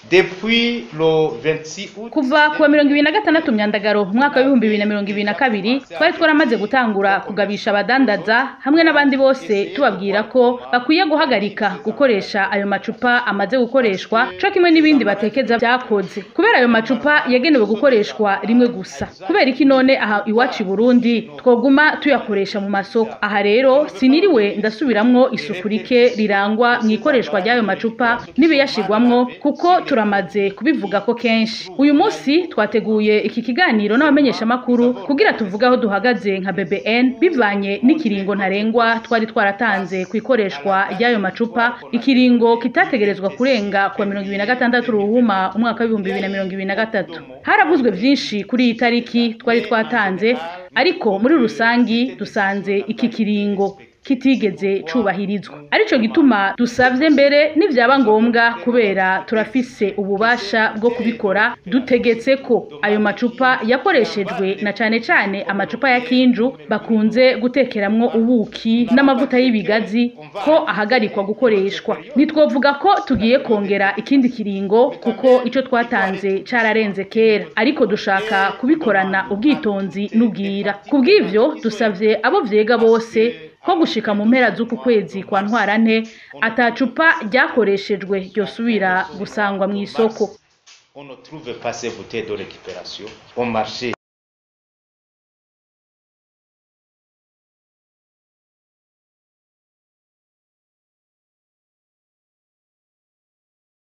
Depuis le 26 août kuva kuwa 26 Myandagaro umwaka wa 2022 twari twaramaze gutangura kugabisha abadandaza hamwe n'abandi bose tubabwira ko bakwiye guhagarika gukoresha ayo macupa amaze gukoreshwa co kimwe n'ibindi batekeza byakoze kubera ayo macupa yagenewe gukoreshwa rimwe gusa kubera iki none aha iwacu i Burundi twoguma tuyakoresha mu masoko aha rero siniriwe ndasubiramwo isuku rike rirangwa mu ikoreshwa ry'ayo macupa n'ibiyashigwamwo kuko turamaze kubivuga ko kenshi uyu munsi twateguye iki kiganiro n'abamenyesha makuru kugira tuvuga aho duhagaze nka BBN bivanye n'ikiringo ntarengwa twari twaratanze kwikoreshwa ry'ayo macupa ikiringo kitategerezwa kurenga kwa 26 ruhuma umwaka wa 2023 haravuzwe byinshi kuri iyi tariki twari twatanze ariko muri rusangi dusanze iki kiringo kitigeze cubahirizwa arico gituma dusavye mbere nivyaba ngombwa kubera turafise ububasha bwo kubikora dutegetse ko ayo macupa yakoreshejwe na cane amacupa ya kinju bakunze gutekeramwo ubuki n'amavuta y'ibigazi ko ahagarikwa gukoreshwa nitwovuga ko tugiye kongera ikindi kiringo kuko ico twatanze cararenze kera ariko dushaka kubikorana ubwitonzi n'ubwira kubw'ivyo dusavye abo vyega bose ko gushika mu mpera z'uku kwezi kwa ntwarante atacupa ryakoreshejwe ryosubira gusangwa mu isoko. On ne trouve pas ces bouteilles de récupération au marché.